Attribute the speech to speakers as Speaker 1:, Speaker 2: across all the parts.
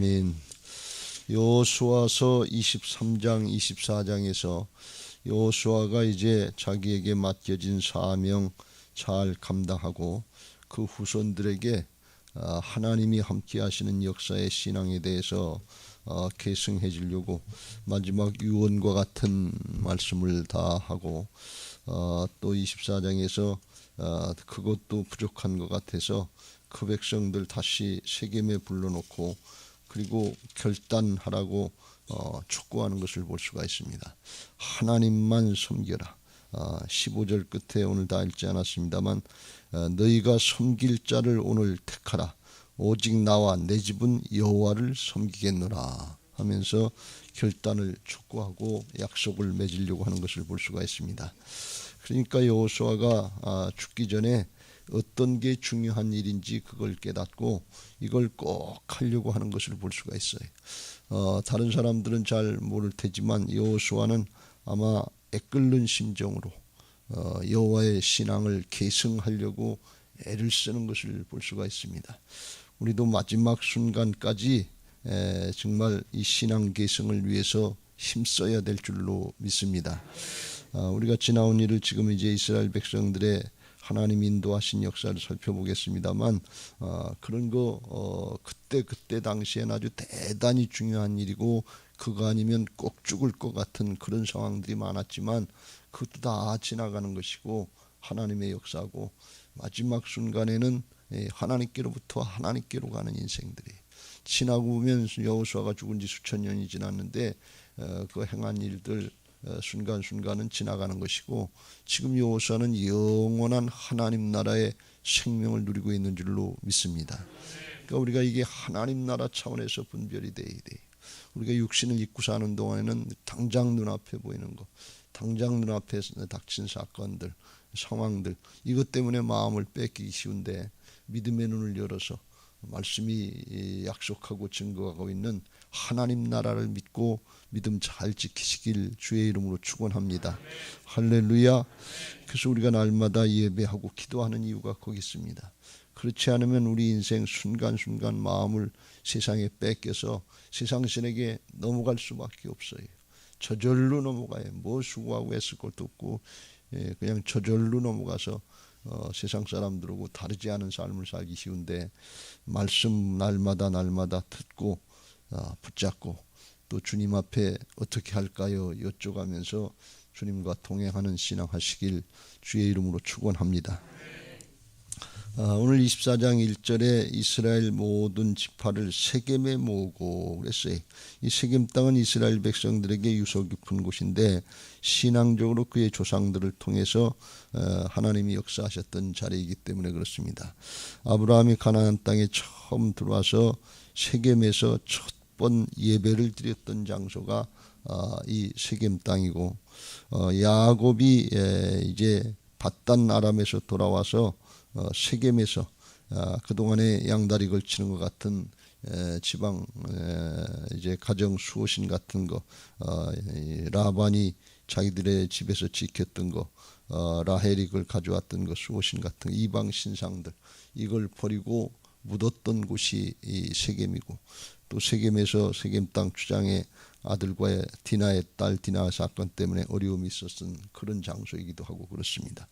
Speaker 1: 아멘. 여호수아서 23장 24장에서 여호수아가 이제 자기에게 맡겨진 사명 잘 감당하고 그 후손들에게 하나님이 함께 하시는 역사의 신앙에 대해서 계승해 주려고 마지막 유언과 같은 말씀을 다 하고 또 24장에서 그것도 부족한 것 같아서 그 백성들 다시 세겜에 불러놓고 그리고 결단하라고 촉구하는 것을 볼 수가 있습니다. 하나님만 섬겨라. 15절 끝에 오늘 다 읽지 않았습니다만 너희가 섬길 자를 오늘 택하라. 오직 나와 내 집은 여호와를 섬기겠노라 하면서 결단을 촉구하고 약속을 맺으려고 하는 것을 볼 수가 있습니다. 그러니까 여호수아가 죽기 전에 어떤 게 중요한 일인지 그걸 깨닫고 이걸 꼭 하려고 하는 것을 볼 수가 있어요. 다른 사람들은 잘 모를 테지만 여호수아는 아마 애끓는 심정으로 여호와의 신앙을 계승하려고 애를 쓰는 것을 볼 수가 있습니다. 우리도 마지막 순간까지 정말 이 신앙 계승을 위해서 힘써야 될 줄로 믿습니다. 우리가 지나온 일을 지금 이제 이스라엘 백성들의 하나님 인도하신 역사를 살펴보겠습니다만 그런 거 그때 당시에는 아주 대단히 중요한 일이고 그거 아니면 꼭 죽을 것 같은 그런 상황들이 많았지만 그것도 다 지나가는 것이고 하나님의 역사고 마지막 순간에는 하나님께로부터 하나님께로 가는 인생들이 지나고 보면 여호수아가 죽은 지 수천 년이 지났는데 그 행한 일들 순간순간은 지나가는 것이고 지금 여호수아는 영원한 하나님 나라의 생명을 누리고 있는 줄로 믿습니다. 그러니까 우리가 이게 하나님 나라 차원에서 분별이 돼야 돼. 우리가 육신을 입고 사는 동안에는 당장 눈앞에 보이는 것, 당장 눈앞에 닥친 사건들, 상황들 이것 때문에 마음을 뺏기기 쉬운데 믿음의 눈을 열어서 말씀이 약속하고 증거하고 있는 하나님 나라를 믿고 믿음 잘 지키시길 주의 이름으로 축원합니다. 할렐루야. 그래서 우리가 날마다 예배하고 기도하는 이유가 거기 있습니다. 그렇지 않으면 우리 인생 순간순간 마음을 세상에 뺏겨서 세상 신에게 넘어갈 수밖에 없어요. 저절로 넘어가요. 뭐 수고하고 애쓸 것도 없고 그냥 저절로 넘어가서 세상 사람들하고 다르지 않은 삶을 살기 쉬운데 말씀 날마다 듣고 붙잡고 또 주님 앞에 어떻게 할까요? 여쭤가면서 주님과 동행하는 신앙 하시길 주의 이름으로 축원합니다. 오늘 24장 1절에 이스라엘 모든 지파를 세겜에 모으고 그랬어요. 이 세겜 땅은 이스라엘 백성들에게 유서 깊은 곳인데 신앙적으로 그의 조상들을 통해서 하나님이 역사하셨던 자리이기 때문에 그렇습니다. 아브라함이 가나안 땅에 처음 들어와서 세겜에서 첫 번 예배를 드렸던 장소가 이 세겜 땅이고 야곱이 이제 밧단 아람에서 돌아와서 세겜에서 그동안에 양다리 걸치는 것 같은 지방 이제 가정 수호신 같은 거 라반이 자기들의 집에서 지켰던 거 라헬이 그걸 가져왔던 거 수호신 같은 이방 신상들 이걸 버리고 묻었던 곳이 이 세겜이고 또 세겜에서 세겜 땅 주장의 아들과의 디나의 딸 디나 사건 때문에 어려움이 있었던 그런 장소이기도 하고 그렇습니다.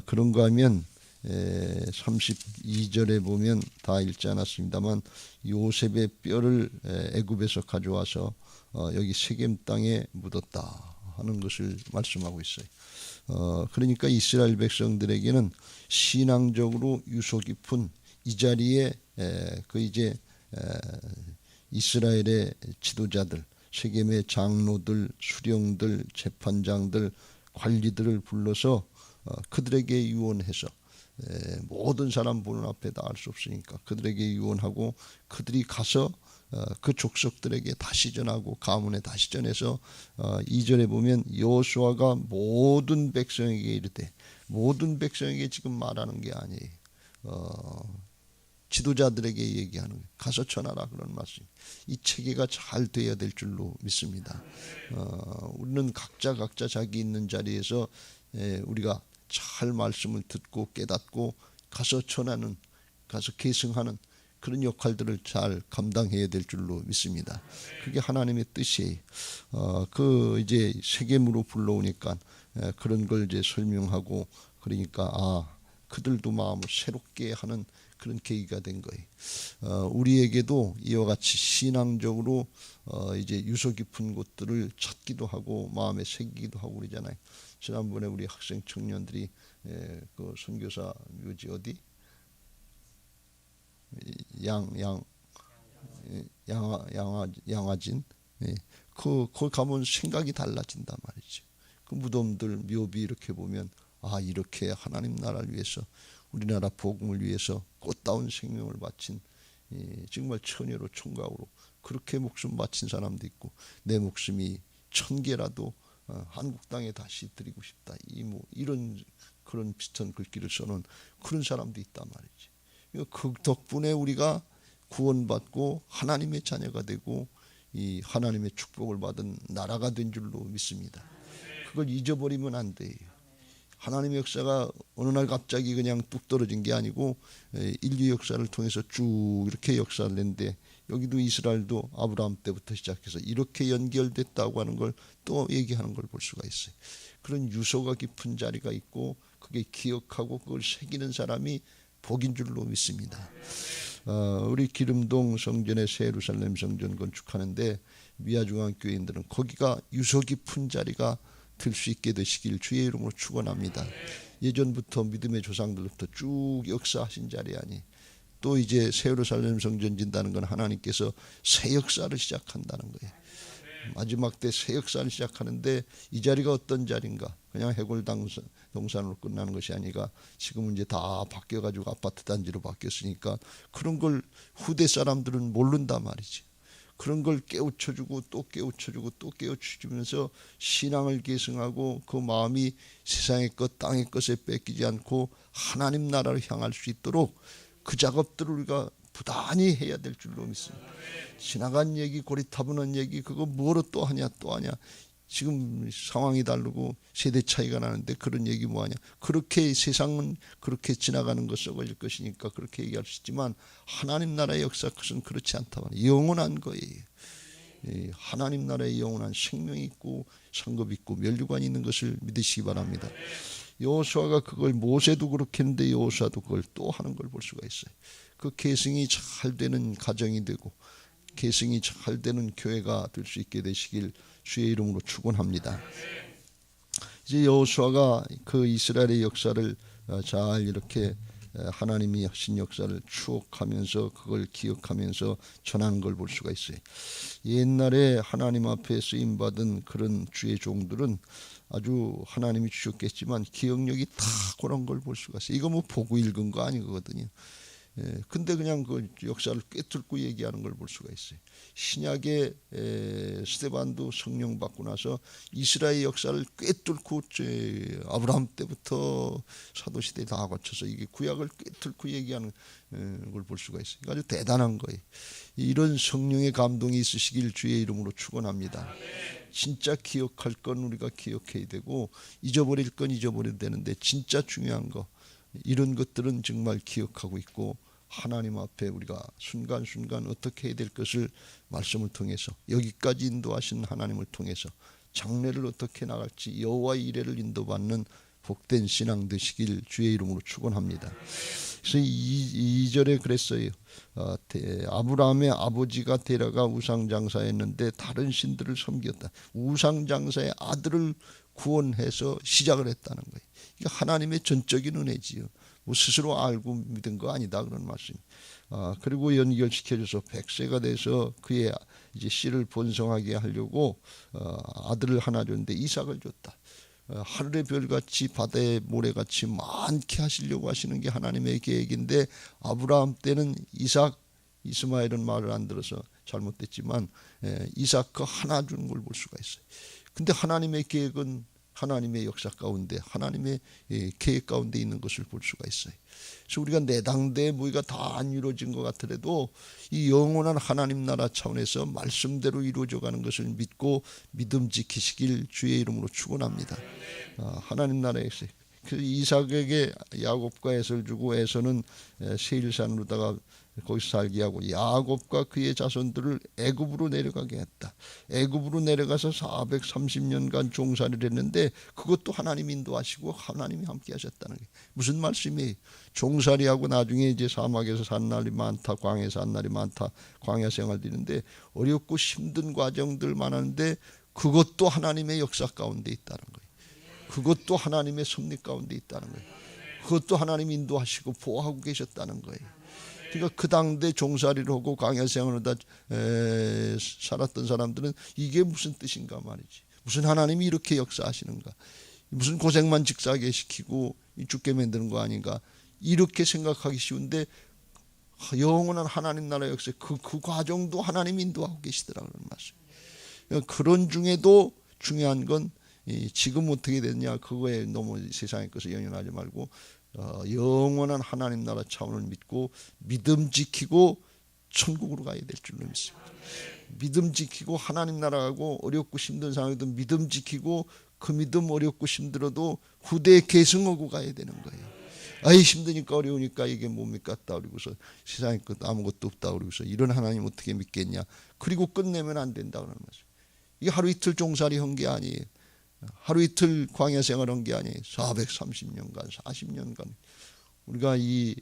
Speaker 1: 그런가 하면 32절에 보면 다 읽지 않았습니다만 요셉의 뼈를 애굽에서 가져와서 여기 세겜 땅에 묻었다 하는 것을 말씀하고 있어요. 그러니까 이스라엘 백성들에게는 신앙적으로 유서 깊은 이 자리에 그 이제 이스라엘의 지도자들, 세겜의 장로들, 수령들, 재판장들, 관리들을 불러서 그들에게 유언해서 모든 사람 보는 앞에 다 알 수 없으니까 그들에게 유언하고 그들이 가서 그 족속들에게 다시 전하고 가문에 다시 전해서 2절에 보면 여호수아가 모든 백성에게 이르되 모든 백성에게 지금 말하는 게 아니에요. 지도자들에게 얘기하는 거예요. 가서 전하라 그런 말씀. 이 체계가 잘 돼야 될 줄로 믿습니다. 우리는 각자 자기 있는 자리에서 우리가 잘 말씀을 듣고 깨닫고 가서 전하는 가서 계승하는 그런 역할들을 잘 감당해야 될 줄로 믿습니다. 그게 하나님의 뜻이에요. 그 이제 세겜으로 불러오니까 그런 걸 이제 설명하고 그러니까 그들도 마음을 새롭게 하는 그런 계기가 된 거예요. 우리에게도 이와 같이 신앙적으로 이제 유서 깊은 곳들을 찾기도 하고 마음에 새기기도 하고 그러잖아요. 지난번에 우리 학생 청년들이 그 선교사 묘지 어디 양화진 거기 가면 생각이 달라진단 말이죠. 그 무덤들 묘비 이렇게 보면 이렇게 하나님 나라를 위해서 우리나라 복음을 위해서 꽃다운 생명을 바친 정말 처녀로 총각으로 그렇게 목숨 바친 사람도 있고 내 목숨이 1000개라도 한국 땅에 다시 드리고 싶다. 이런 그런 비슷한 글귀를 써놓은 그런 사람도 있단 말이지. 그 덕분에 우리가 구원받고 하나님의 자녀가 되고 이 하나님의 축복을 받은 나라가 된 줄로 믿습니다. 그걸 잊어버리면 안 돼요. 하나님의 역사가 어느 날 갑자기 그냥 뚝 떨어진 게 아니고 인류 역사를 통해서 쭉 이렇게 역사를 냈는데 여기도 이스라엘도 아브라함 때부터 시작해서 이렇게 연결됐다고 하는 걸 또 얘기하는 걸 볼 수가 있어요. 그런 유서가 깊은 자리가 있고 그게 기억하고 그걸 새기는 사람이 복인 줄로 믿습니다. 우리 기름동 성전에 새 예루살렘 성전 건축하는데 미아중앙교인들은 거기가 유서 깊은 자리가 될 수 있게 되시길 주의 이름으로 축원합니다. 예전부터 믿음의 조상들부터 쭉 역사하신 자리 아니 또 이제 새 예루살렘 성전 진다는 건 하나님께서 새 역사를 시작한다는 거예요. 마지막 때 새 역사를 시작하는데 이 자리가 어떤 자리인가? 그냥 해골 동산으로 끝나는 것이 아니라 지금은 이제 다 바뀌어가지고 아파트 단지로 바뀌었으니까 그런 걸 후대 사람들은 모른단 말이지. 그런 걸 깨우쳐주고 또 깨우쳐주고 또 깨우쳐주면서 신앙을 계승하고 그 마음이 세상의 것 땅의 것에 뺏기지 않고 하나님 나라를 향할 수 있도록 그 작업들을 우리가 부단히 해야 될 줄로 믿습니다. 지나간 얘기 고리타분한 얘기 그거 뭐로 또 하냐 지금 상황이 다르고 세대 차이가 나는데 그런 얘기 뭐하냐. 그렇게 세상은 그렇게 지나가는 것 썩어질 것이니까 그렇게 얘기할 수 있지만 하나님 나라의 역사 그것은 그렇지 않다. 영원한 거예요. 하나님 나라의 영원한 생명이 있고 상급이 있고 면류관이 있는 것을 믿으시기 바랍니다. 여호수아가 그걸 모세도 그렇게 했는데 여호수아도 그걸 또 하는 걸 볼 수가 있어요. 그 계승이 잘 되는 가정이 되고 계승이 잘 되는 교회가 될 수 있게 되시길 주의 이름으로 축원합니다. 이제 여호수아가 그 이스라엘의 역사를 잘 이렇게 하나님이 하신 역사를 추억하면서 그걸 기억하면서 전하는 걸 볼 수가 있어요. 옛날에 하나님 앞에 쓰임받은 그런 주의 종들은 아주 하나님이 주셨겠지만 기억력이 탁월한 걸 볼 수가 있어요. 이거 뭐 보고 읽은 거 아니거든요. 근데 그냥 그 역사를 꿰뚫고 얘기하는 걸 볼 수가 있어요. 신약의 스데반도 성령 받고 나서 이스라엘 역사를 꿰뚫고 아브라함 때부터 사도시대 다 거쳐서 이게 구약을 꿰뚫고 얘기하는 걸 볼 수가 있어요. 아주 대단한 거예요. 이런 성령의 감동이 있으시길 주의 이름으로 축원합니다. 진짜 기억할 건 우리가 기억해야 되고 잊어버릴 건 잊어버려야 되는데 진짜 중요한 거 이런 것들은 정말 기억하고 있고 하나님 앞에 우리가 순간순간 어떻게 해야 될 것을 말씀을 통해서 여기까지 인도하신 하나님을 통해서 장래를 어떻게 나갈지 여호와의 이레를 인도받는 복된 신앙 되시길 주의 이름으로 축원합니다. 그래서 2절에 그랬어요. 아브라함의 아버지가 데라가 우상장사했는데 다른 신들을 섬겼다. 우상장사의 아들을 구원해서 시작을 했다는 거예요. 이게 하나님의 전적인 은혜지요. 뭐 스스로 알고 믿은 거 아니다 그런 말씀. 그리고 연결시켜줘서 100세가 돼서 그의 이제 씨를 번성하게 하려고 아들을 하나 줬는데 이삭을 줬다. 하늘의 별같이 바다의 모래같이 많게 하시려고 하시는 게 하나님의 계획인데 아브라함 때는 이삭 이스마엘은 말을 안 들어서 잘못됐지만 이삭 그 하나 주는 걸 볼 수가 있어요. 근데 하나님의 계획은 하나님의 역사 가운데 하나님의 계획 가운데 있는 것을 볼 수가 있어요. 그래서 우리가 내당대 뭐가 다 안 이루어진 것 같더라도 이 영원한 하나님 나라 차원에서 말씀대로 이루어져가는 것을 믿고 믿음 지키시길 주의 이름으로 축원합니다. 하나님 나라에서 이삭에게 야곱과 에서를 주고 에서는 세일산으로다가 거기서 살게 하고 야곱과 그의 자손들을 애굽으로 내려가게 했다. 애굽으로 내려가서 430년간 종살이를 했는데 그것도 하나님 인도하시고 하나님이 함께 하셨다는 게 무슨 말씀이에요? 종살이하고 나중에 이제 사막에서 산 날이 많다, 광야에서 산 날이 많다, 광야 생활도 있는데 어렵고 힘든 과정들 많았는데 그것도 하나님의 역사 가운데 있다는 거예요. 그것도 하나님의 섭리 가운데 있다는 거예요. 그것도 하나님 인도하시고 보호하고 계셨다는 거예요. 그러니까 그 당대 종살이를 하고 광야 생활을 다 살았던 사람들은 이게 무슨 뜻인가 말이지. 무슨 하나님이 이렇게 역사하시는가. 무슨 고생만 직사하게 시키고 죽게 만드는 거 아닌가. 이렇게 생각하기 쉬운데 영원한 하나님 나라 역사 그 과정도 하나님 인도하고 계시더라는 말씀. 그런 중에도 중요한 건 지금 어떻게 됐냐 그거에 너무 세상의 것을 연연하지 말고 영원한 하나님 나라 차원을 믿고 믿음 지키고 천국으로 가야 될 줄로 믿습니다. 믿음 지키고 하나님 나라하고 어렵고 힘든 상황에도 믿음 지키고 그 믿음 어렵고 힘들어도 후대에 계승하고 가야 되는 거예요. 아이 힘드니까 어려우니까 이게 뭡니까 다 그러고서 세상에 것 아무것도 없다 그러고서 이런 하나님 어떻게 믿겠냐. 그리고 끝내면 안 된다 그러는 거죠. 이게 하루 이틀 종살이 한 게 아니에요. 하루 이틀 광야 생활한 게 아니에요. 430년간 40년간 우리가 이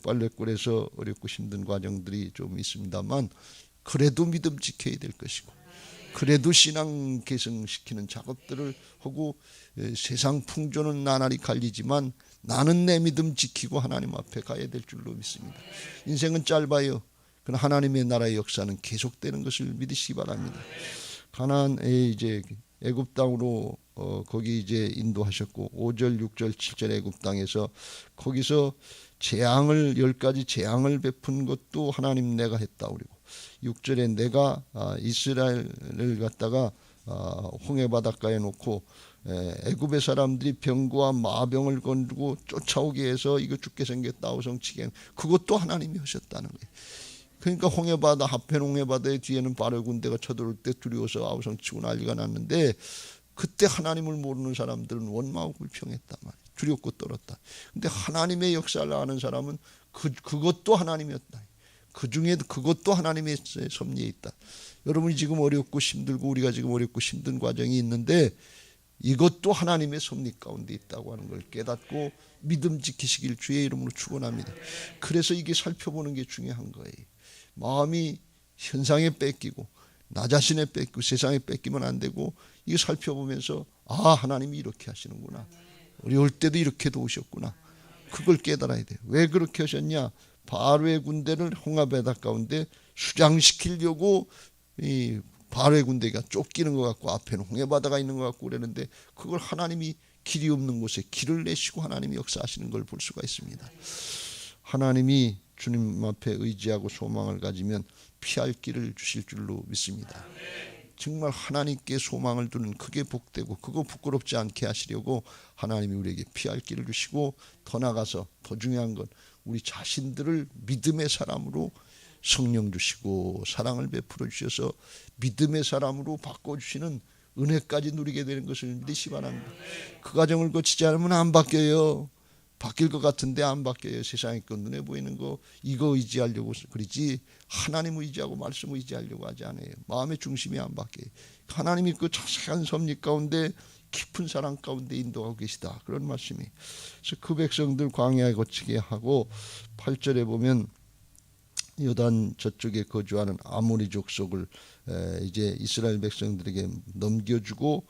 Speaker 1: 빨래골에서 어렵고 힘든 과정들이 좀 있습니다만 그래도 믿음 지켜야 될 것이고 그래도 신앙 개성시키는 작업들을 하고 세상 풍조는 나날이 갈리지만 나는 내 믿음 지키고 하나님 앞에 가야 될 줄로 믿습니다. 인생은 짧아요. 그러나 하나님의 나라의 역사는 계속되는 것을 믿으시기 바랍니다. 가나안에 이제 애굽 땅으로 거기 이제 인도하셨고 5절, 6절, 7절 애굽 땅에서 거기서 재앙을 10가지 재앙을 베푼 것도 하나님 내가 했다 그리고 6절에 내가 이스라엘을 갖다가 홍해 바닷가에 놓고 애굽의 사람들이 병과 마병을 건드고 쫓아오게 해서 이거 죽게 생겼다 아우성치게 그것도 하나님이 하셨다는 거예요. 그러니까 홍해바다 하편 홍해바다의 뒤에는 바로 군대가 쳐들어올 때 두려워서 아우성치고 난리가 났는데 그때 하나님을 모르는 사람들은 원망하고 불평했단 말이에요. 두렵고 떨었다. 근데 하나님의 역사를 아는 사람은 그것도 하나님이었다. 그 중에 그것도 하나님의 섭리에 있다. 여러분이 지금 어렵고 힘들고 우리가 지금 어렵고 힘든 과정이 있는데 이것도 하나님의 섭리 가운데 있다고 하는 걸 깨닫고 믿음 지키시길 주의 이름으로 축원합니다. 그래서 이게 살펴보는 게 중요한 거예요. 마음이 현상에 뺏기고 나 자신에 뺏기고 세상에 뺏기면 안 되고 이거 살펴보면서 하나님이 이렇게 하시는구나. 어려울 때도 이렇게 도우셨구나. 그걸 깨달아야 돼요. 왜 그렇게 하셨냐. 바로의 군대를 홍해바다 가운데 수장시키려고 이 바로의 군대가 쫓기는 것 같고 앞에는 홍해바다가 있는 것 같고 그러는데 그걸 하나님이 길이 없는 곳에 길을 내시고 하나님이 역사하시는 걸 볼 수가 있습니다. 하나님이 주님 앞에 의지하고 소망을 가지면 피할 길을 주실 줄로 믿습니다. 정말 하나님께 소망을 두는 그게 복되고 그거 부끄럽지 않게 하시려고 하나님이 우리에게 피할 길을 주시고 더 나아가서 더 중요한 건 우리 자신들을 믿음의 사람으로 성령 주시고 사랑을 베풀어 주셔서 믿음의 사람으로 바꿔주시는 은혜까지 누리게 되는 것을 믿으시기 바랍니다. 그 과정을 거치지 않으면 안 바뀌어요. 바뀔 것 같은데 안 바뀌어요. 세상에 그 눈에 보이는 거 이거 의지하려고 그러지 하나님 의지하고 말씀 의지하려고 하지 않아요. 마음의 중심이 안 바뀌어요. 하나님이 그 자세한 섭리 가운데 깊은 사랑 가운데 인도하고 계시다. 그런 말씀이. 그래서 그 백성들 광야에 거치게 하고 8절에 보면 요단 저쪽에 거주하는 아모리 족속을 이제 이스라엘 백성들에게 넘겨주고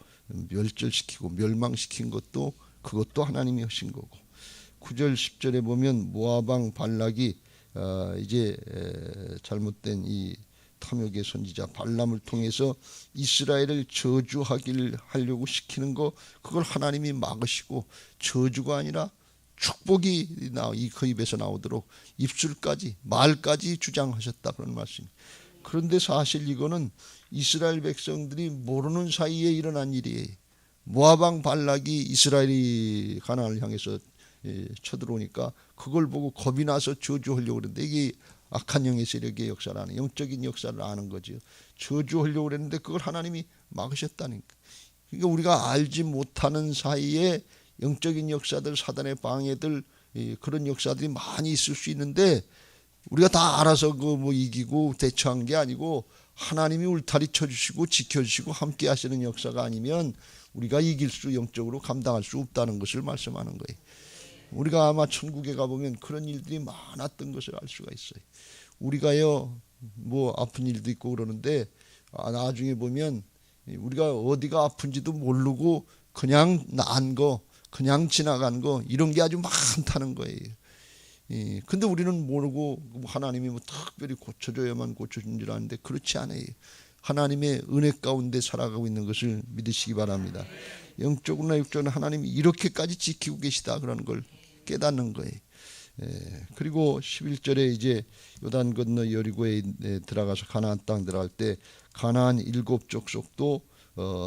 Speaker 1: 멸절시키고 멸망시킨 것도 그것도 하나님이 하신 거고 9절 10절에 보면 모압왕 발락이 이제 잘못된 이 탐욕의 선지자 발람을 통해서 이스라엘을 저주하기를 하려고 시키는 거 그걸 하나님이 막으시고 저주가 아니라 축복이 그 입에서 나오도록 입술까지 말까지 주장하셨다 그런 말씀. 그런데 사실 이거는 이스라엘 백성들이 모르는 사이에 일어난 일이에요. 모압왕 발락이 이스라엘이 가나안을 향해서 쳐들어오니까 그걸 보고 겁이 나서 저주하려고 그랬는데 이게 악한 영의 세력의 역사를 아는 영적인 역사를 아는 거죠. 저주하려고 그랬는데 그걸 하나님이 막으셨다니까. 그러니까 우리가 알지 못하는 사이에 영적인 역사들 사단의 방해들 그런 역사들이 많이 있을 수 있는데 우리가 다 알아서 그 뭐 이기고 대처한 게 아니고 하나님이 울타리 쳐주시고 지켜주시고 함께 하시는 역사가 아니면 우리가 이길 수, 영적으로 감당할 수 없다는 것을 말씀하는 거예요. 우리가 아마 천국에 가보면 그런 일들이 많았던 것을 알 수가 있어요. 우리가요 뭐 아픈 일도 있고 그러는데 나중에 보면 우리가 어디가 아픈지도 모르고 그냥 난 거, 그냥 지나간 거, 이런 게 아주 많다는 거예요. 근데 우리는 모르고 하나님이 뭐 특별히 고쳐줘야만 고쳐준 줄 아는데 그렇지 않아요. 하나님의 은혜 가운데 살아가고 있는 것을 믿으시기 바랍니다. 영적으로나 육적으로나 하나님이 이렇게까지 지키고 계시다 그런 걸 깨닫는 거예요. 그리고 11절에 이제 요단 건너 여리고에 들어가서 가나안 땅 들어갈 때 가나안 7족속도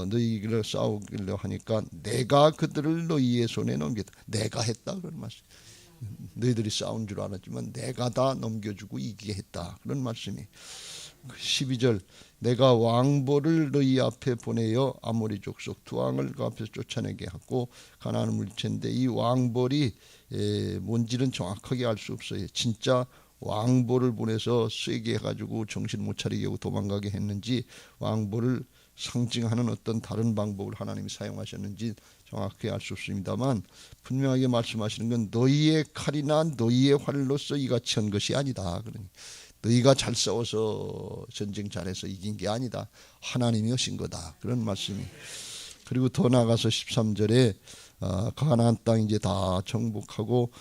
Speaker 1: 너희를 싸우기로 하니까 내가 그들을 너희의 손에 넘겼다. 내가 했다 그런 말씀. 너희들이 싸운 줄 알았지만 내가 다 넘겨주고 이기게 했다 그런 말씀이. 12절 내가 왕보를 너희 앞에 보내어 아모리 족속 두 왕을 그 앞에서 쫓아내게 하고 가나안을 물리쳤는데 이 왕볼이 뭔지는 정확하게 알 수 없어요. 진짜 왕볼을 보내서 세게 해가지고 정신 못 차리게 하고 도망가게 했는지 왕볼을 상징하는 어떤 다른 방법을 하나님이 사용하셨는지 정확히 알 수 없습니다만 분명하게 말씀하시는 건 너희의 칼이나 너희의 활로서 이같이 한 것이 아니다. 그러니 너희가 잘 싸워서 전쟁 잘해서 이긴 게 아니다. 하나님이 하신 거다. 그런 말씀이. 그리고 더 나아가서 13절에 가나안 땅 이제 다 정복하고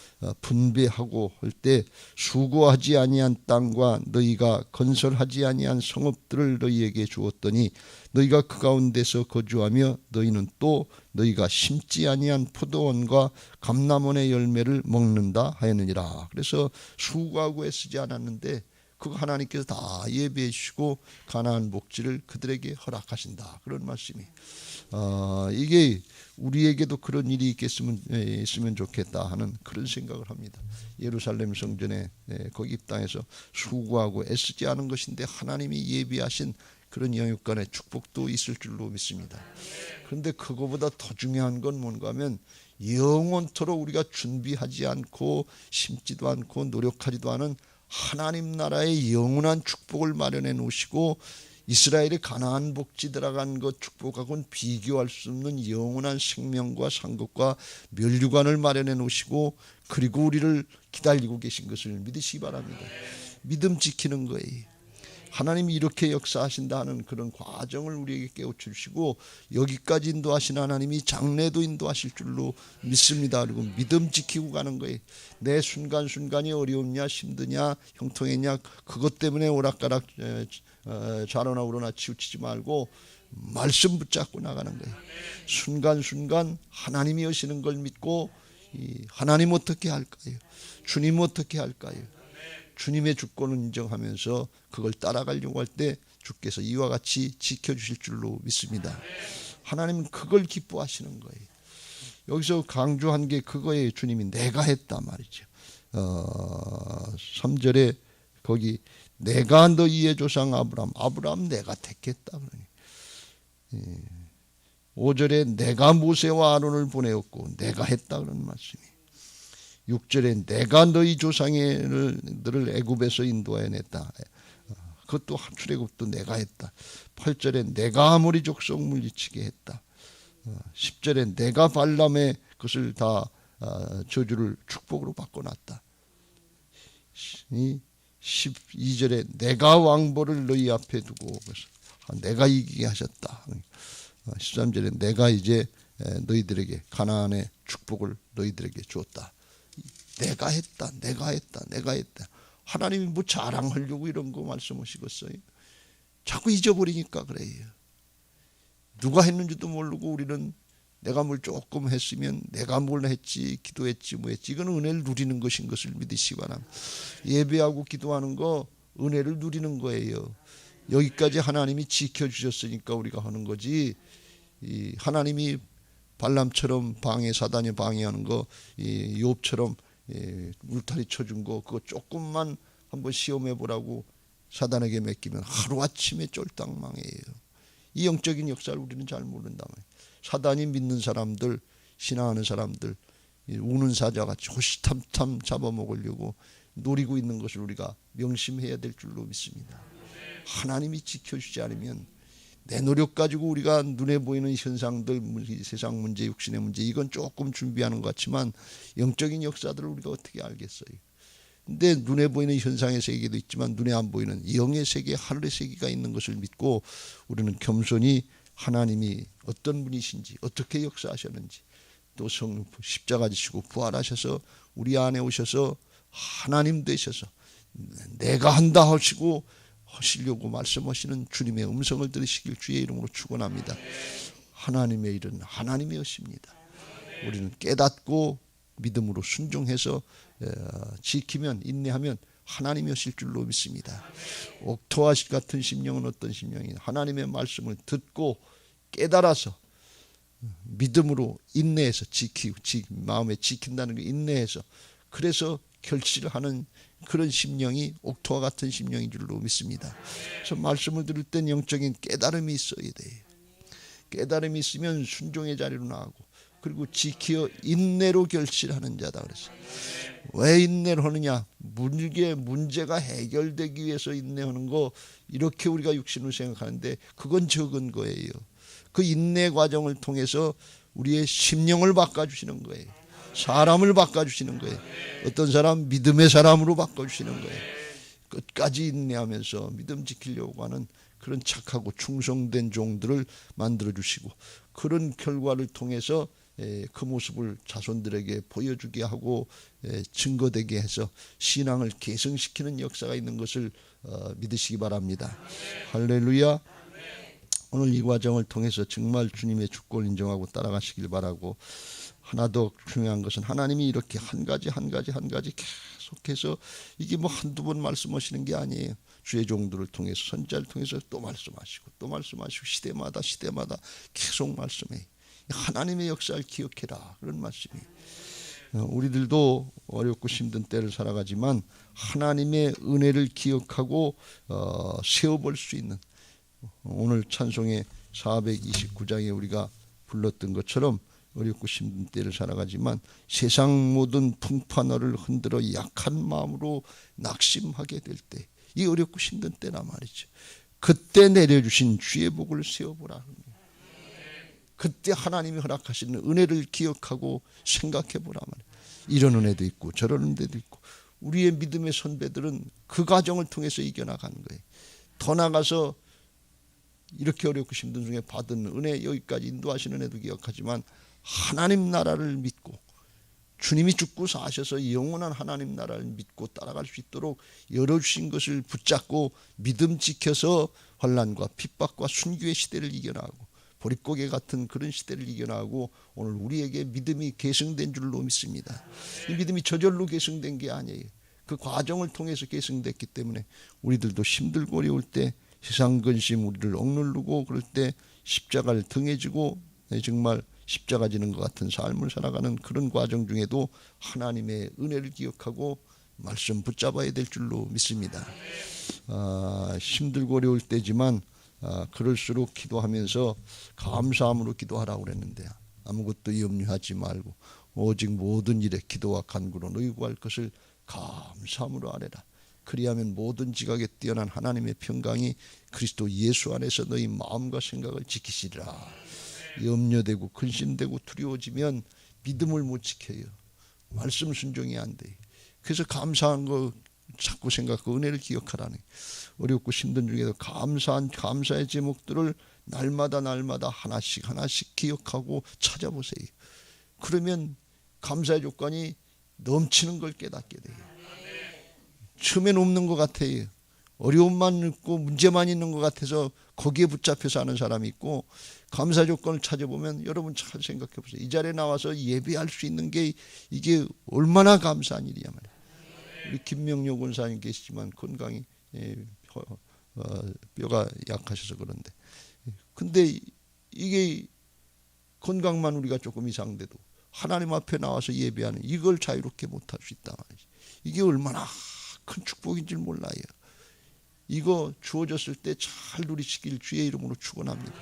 Speaker 1: 분배하고 할 때 수고하지 아니한 땅과 너희가 건설하지 아니한 성읍들을 너희에게 주었더니 너희가 그 가운데서 거주하며 너희는 또 너희가 심지 아니한 포도원과 감람원의 열매를 먹는다 하였느니라. 그래서 수고하고 애쓰지 않았는데 그거 하나님께서 다 예비해 주시고 가나안 복지를 그들에게 허락하신다. 그런 말씀이. 이게 우리에게도 그런 일이 있으면 좋겠다 하는 그런 생각을 합니다. 예루살렘 성전에 거기 땅에서 수고하고 애쓰지 않은 것인데 하나님이 예비하신 그런 영육간의 축복도 있을 줄로 믿습니다. 그런데 그거보다 더 중요한 건 뭔가 하면 영원토록 우리가 준비하지 않고 심지도 않고 노력하지도 않은 하나님 나라의 영원한 축복을 마련해 놓으시고 이스라엘의 가나안 복지 들어간 것 축복하고는 비교할 수 없는 영원한 생명과 상급과 멸류관을 마련해 놓으시고 그리고 우리를 기다리고 계신 것을 믿으시기 바랍니다. 믿음 지키는 거예요. 하나님이 이렇게 역사하신다 하는 그런 과정을 우리에게 깨우쳐주시고 여기까지 인도하신 하나님이 장래도 인도하실 줄로 믿습니다. 그리고 믿음 지키고 가는 거예요. 내 순간순간이 어려웠냐 힘드냐 형통했냐 그것 때문에 오락가락 좌로나 우로나 치우치지 말고 말씀 붙잡고 나가는 거예요. 순간순간 하나님이 하시는 걸 믿고 하나님 어떻게 할까요? 주님 어떻게 할까요? 주님의 주권을 인정하면서 그걸 따라가려고 할 때 주께서 이와 같이 지켜주실 줄로 믿습니다. 하나님은 그걸 기뻐하시는 거예요. 여기서 강조한 게 그거예요. 주님이 내가 했다 말이죠. 3절에 거기 내가 너희의 조상 아브라함 내가 택했다. 5절에 내가 모세와 아론을 보내었고 내가 했다 그런 말씀이. 6절에 내가 너희 조상들을 애굽에서 인도하여 냈다. 그것도 출애굽도 내가 했다. 8절에 내가 아모리 족속 물리치게 했다. 10절에 내가 발람의 것을 다 저주를 축복으로 바꿔놨다. 12절에 내가 왕보를 너희 앞에 두고 내가 이기게 하셨다. 13절에 내가 이제 너희들에게 가나안의 축복을 너희들에게 주었다. 내가 했다. 하나님이 뭐 자랑하려고 이런 거 말씀하시겠어요? 자꾸 잊어버리니까 그래요. 누가 했는지도 모르고 우리는 내가 뭘 조금 했으면 내가 뭘 했지 기도했지 뭐 했지 이건 은혜를 누리는 것인 것을 믿으시기 바랍니다. 예배하고 기도하는 거 은혜를 누리는 거예요. 여기까지 하나님이 지켜주셨으니까 우리가 하는 거지 하나님이 발람처럼 사단이 방해하는 거 욥처럼 울타리 쳐준 거 그거 조금만 한번 시험해 보라고 사단에게 맡기면 하루아침에 쫄딱 망해요. 이 영적인 역사를 우리는 잘 모른다 말이에요. 사단이 믿는 사람들 신앙하는 사람들 우는 사자같이 호시탐탐 잡아먹으려고 노리고 있는 것을 우리가 명심해야 될 줄로 믿습니다. 하나님이 지켜주지 않으면 내 노력 가지고 우리가 눈에 보이는 현상들, 세상 문제, 육신의 문제, 이건 조금 준비하는 것 같지만 영적인 역사들을 우리가 어떻게 알겠어요? 근데 눈에 보이는 현상의 세계도 있지만 눈에 안 보이는 영의 세계, 하늘의 세계가 있는 것을 믿고 우리는 겸손히 하나님이 어떤 분이신지, 어떻게 역사하셨는지, 또 십자가 지시고 부활하셔서 우리 안에 오셔서 하나님 되셔서 내가 한다 하시고 하시려고 말씀하시는 주님의 음성을 들으시길 주의 이름으로 축원합니다. 하나님의 일은 하나님의 것입니다. 우리는 깨닫고 믿음으로 순종해서 지키면, 인내하면 하나님이 하실 줄로 믿습니다. 옥토와 같은 심령은 어떤 심령이냐? 하나님의 말씀을 듣고 깨달아서 믿음으로 인내해서 지키고, 마음에 지킨다는 게 인내해서, 그래서 결실을 하는 그런 심령이 옥토와 같은 심령인 줄로 믿습니다. 그래서 말씀을 들을 땐 영적인 깨달음이 있어야 돼요. 깨달음이 있으면 순종의 자리로 나가고, 그리고 지키어 인내로 결실하는 자다 그랬어요. 왜 인내를 하느냐? 문제가 해결되기 위해서 인내하는 거, 이렇게 우리가 육신으로 생각하는데 그건 적은 거예요. 그 인내 과정을 통해서 우리의 심령을 바꿔주시는 거예요. 사람을 바꿔주시는 거예요. 어떤 사람 믿음의 사람으로 바꿔주시는 거예요. 끝까지 인내하면서 믿음 지키려고 하는 그런 착하고 충성된 종들을 만들어주시고, 그런 결과를 통해서 그 모습을 자손들에게 보여주게 하고 증거되게 해서 신앙을 계승시키는 역사가 있는 것을 믿으시기 바랍니다. 할렐루야. 오늘 이 과정을 통해서 정말 주님의 주권을 인정하고 따라가시길 바라고, 하나 더 중요한 것은 하나님이 이렇게 한 가지 계속해서, 이게 뭐 한두 번 말씀하시는 게 아니에요. 주의 종들을 통해서, 선지자를 통해서 또 말씀하시고 시대마다 계속 말씀해요. 하나님의 역사를 기억해라, 그런 말씀이에요. 우리들도 어렵고 힘든 때를 살아가지만 하나님의 은혜를 기억하고 세워볼 수 있는, 오늘 찬송의 429장에 우리가 불렀던 것처럼 어렵고 힘든 때를 살아가지만 세상 모든 풍파너를 흔들어 약한 마음으로 낙심하게 될 때, 이 어렵고 힘든 때나 말이죠. 그때 내려주신 주의 복을 세워보라. 그때 하나님이 허락하시는 은혜를 기억하고 생각해보라 말이에요. 이런 은혜도 있고 저런 은혜도 있고, 우리의 믿음의 선배들은 그 과정을 통해서 이겨나가는 거예요. 더 나가서 이렇게 어렵고 힘든 중에 받은 은혜, 여기까지 인도하시는 은혜도 기억하지만 하나님 나라를 믿고, 주님이 죽고 사셔서 영원한 하나님 나라를 믿고 따라갈 수 있도록 열어주신 것을 붙잡고 믿음 지켜서 환난과 핍박과 순교의 시대를 이겨나가고, 보릿고개 같은 그런 시대를 이겨나가고, 오늘 우리에게 믿음이 계승된 줄로 믿습니다. 이 믿음이 저절로 계승된 게 아니에요. 그 과정을 통해서 계승됐기 때문에 우리들도 힘들고 어려울 때, 세상 근심 우리를 억누르고 그럴 때 십자가를 등에 지고 정말 십자가 지는 것 같은 삶을 살아가는 그런 과정 중에도 하나님의 은혜를 기억하고 말씀 붙잡아야 될 줄로 믿습니다. 힘들고 어려울 때지만 그럴수록 기도하면서 감사함으로 기도하라고 그랬는데, 아무것도 염려하지 말고 오직 모든 일에 기도와 간구로 너희 구할 것을 감사함으로 아뢰라. 그리하면 모든 지각에 뛰어난 하나님의 평강이 그리스도 예수 안에서 너희 마음과 생각을 지키시리라. 염려되고 근심되고 두려워지면 믿음을 못 지켜요. 말씀 순종이 안 돼요. 그래서 감사한 거 자꾸 생각하고 은혜를 기억하라는, 어렵고 힘든 중에도 감사의 제목들을 날마다 하나씩 기억하고 찾아보세요. 그러면 감사의 조건이 넘치는 걸 깨닫게 돼요. 처음엔 없는 것 같아요. 어려움만 있고 문제만 있는 것 같아서 거기에 붙잡혀서 하는 사람이 있고, 감사 조건을 찾아보면 여러분 잘 생각해 보세요. 이 자리에 나와서 예배할 수 있는 게 이게 얼마나 감사한 일이야 말이야. 우리 김명료 권사님 계시지만 건강이 뼈가 약하셔서 그런데, 근데 이게 건강만 우리가 조금 이상돼도 하나님 앞에 나와서 예배하는 이걸 자유롭게 못할 수 있다 말이지. 이게 얼마나 큰 축복인 줄 몰라요. 이거 주어졌을 때 잘 누리시길 주의 이름으로 축원합니다.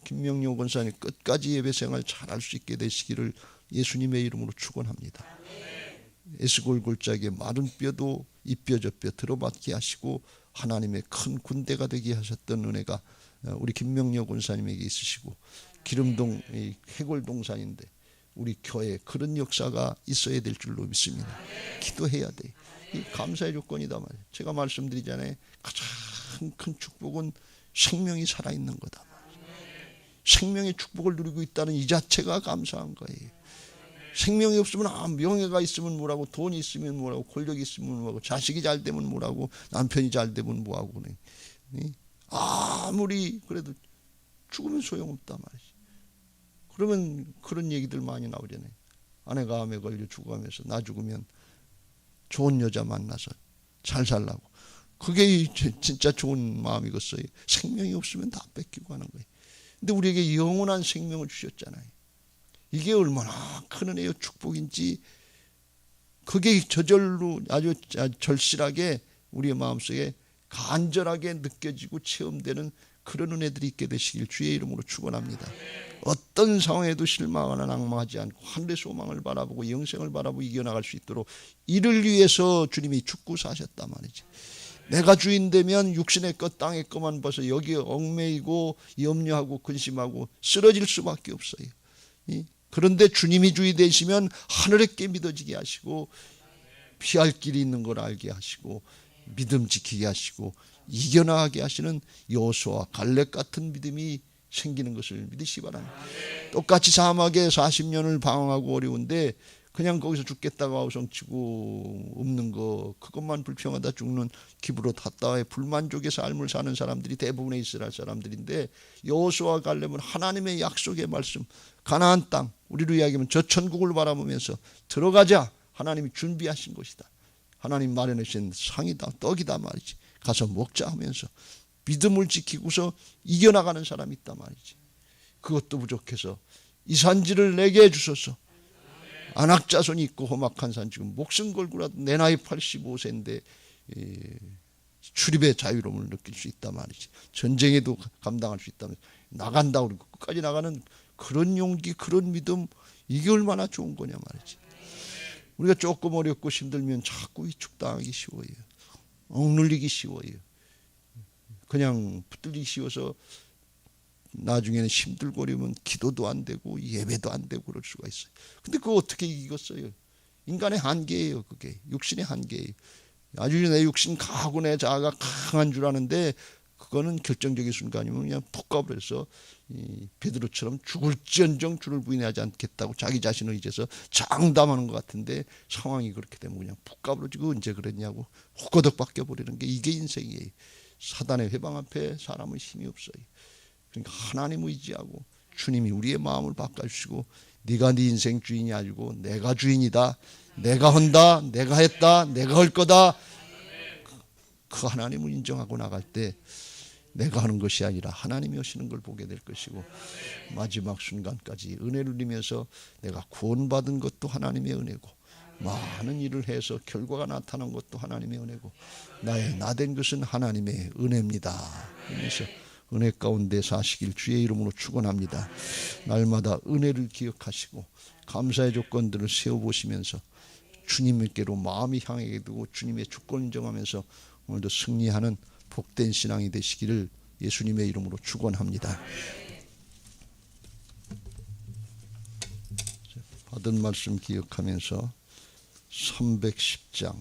Speaker 1: 김명료 권사님 끝까지 예배 생활 잘할 수 있게 되시기를 예수님의 이름으로 축원합니다. 에스골 골짜기에 마른 뼈도 이 뼈 저 뼈 들어맞게 하시고 하나님의 큰 군대가 되게 하셨던 은혜가 우리 김명려 권사님에게 있으시고, 기름동 해골 동산인데 우리 교회에 그런 역사가 있어야 될 줄로 믿습니다. 기도해야 돼. 이 감사의 조건이다 말이에요. 제가 말씀드리잖아요. 가장 큰 축복은 생명이 살아있는 거다. 생명의 축복을 누리고 있다는 이 자체가 감사한 거예요. 생명이 없으면 명예가 있으면 뭐라고, 돈이 있으면 뭐라고, 권력이 있으면 뭐라고, 자식이 잘 되면 뭐라고, 남편이 잘 되면 뭐하고, 아무리 그래도 죽으면 소용없단 말이지. 그러면 그런 얘기들 많이 나오잖아요. 아내가 암에 걸려 죽어가면서 나 죽으면 좋은 여자 만나서 잘 살라고. 그게 진짜 좋은 마음이겠어요. 생명이 없으면 다 뺏기고 하는 거예요. 근데 우리에게 영원한 생명을 주셨잖아요. 이게 얼마나 큰 은혜요 축복인지, 그게 저절로 아주 절실하게 우리의 마음속에 간절하게 느껴지고 체험되는 그런 은혜들이 있게 되시길 주의 이름으로 축원합니다. 어떤 상황에도 실망하거나 낙망하지 않고 하늘의 소망을 바라보고 영생을 바라보고 이겨나갈 수 있도록 이를 위해서 주님이 죽고 사셨단 말이지. 내가 주인 되면 육신의 것 땅의 것만 봐서 여기에 얽매이고 염려하고 근심하고 쓰러질 수밖에 없어요. 그런데 주님이 주인 되시면 하늘의 게 믿어지게 하시고, 피할 길이 있는 걸 알게 하시고, 믿음 지키게 하시고, 이겨나가게 하시는 여호수아와 갈렙 같은 믿음이 생기는 것을 믿으시기 바랍니다. 똑같이 사막에 40년을 방황하고 어려운데 그냥 거기서 죽겠다고 아우성치고 없는 거, 그것만 불평하다 죽는 기브롯 핫다와의 불만족의 삶을 사는 사람들이 대부분의 이스라엘 사람들인데, 여호수아와 갈렙은 하나님의 약속의 말씀, 가나안 땅, 우리로 이야기하면 저 천국을 바라보면서 들어가자, 하나님이 준비하신 것이다, 하나님 마련하신 상이다, 떡이다 말이지, 가서 먹자 하면서 믿음을 지키고서 이겨나가는 사람이 있단 말이지. 그것도 부족해서 이 산지를 내게 주소서. 안악자손이 있고 험악한 산, 지금 목숨 걸고라도 내 나이 85세인데 출입의 자유로움을 느낄 수 있단 말이지. 전쟁에도 감당할 수 있다면 나간다, 우리 끝까지 나가는 그런 용기, 그런 믿음, 이게 얼마나 좋은 거냐 말이지. 우리가 조금 어렵고 힘들면 자꾸 위축당하기 쉬워요. 억눌리기 쉬워요. 그냥 붙들리기 쉬워서 나중에는 힘들고 어려우면 기도도 안 되고 예배도 안 되고 그럴 수가 있어요. 근데 그거 어떻게 이기겠어요? 인간의 한계예요. 그게 육신의 한계예요. 아주 내 육신 강하고 내 자아가 강한 줄 아는데, 그거는 결정적인 순간이면 그냥 푹 가버려서 베드로처럼 죽을지언정 주를 부인하지 않겠다고 자기 자신을 의지해서 장담하는 것 같은데, 상황이 그렇게 되면 그냥 푹 가버려지고 언제 그랬냐고 호거덕 바뀌어버리는 게 이게 인생이에요. 사단의 회방 앞에 사람은 힘이 없어요. 그러니까 하나님 의지하고 주님이 우리의 마음을 바꿔주시고, 네가 네 인생 주인이 아니고 내가 주인이다, 내가 한다, 내가 했다, 내가 할 거다, 그 하나님을 인정하고 나갈 때 내가 하는 것이 아니라 하나님이 하시는 걸 보게 될 것이고, 마지막 순간까지 은혜를 누리면서 내가 구원받은 것도 하나님의 은혜고, 많은 일을 해서 결과가 나타난 것도 하나님의 은혜고, 나의 나된 것은 하나님의 은혜입니다. 그래서 은혜 가운데 사시길 주의 이름으로 축원합니다. 날마다 은혜를 기억하시고 감사의 조건들을 세워보시면서 주님께로 마음이 향하게 되고 주님의 주권 인정하면서 오늘도 승리하는 복된 신앙이 되시기를 예수님의 이름으로 축원합니다. 받은 말씀 기억하면서 310장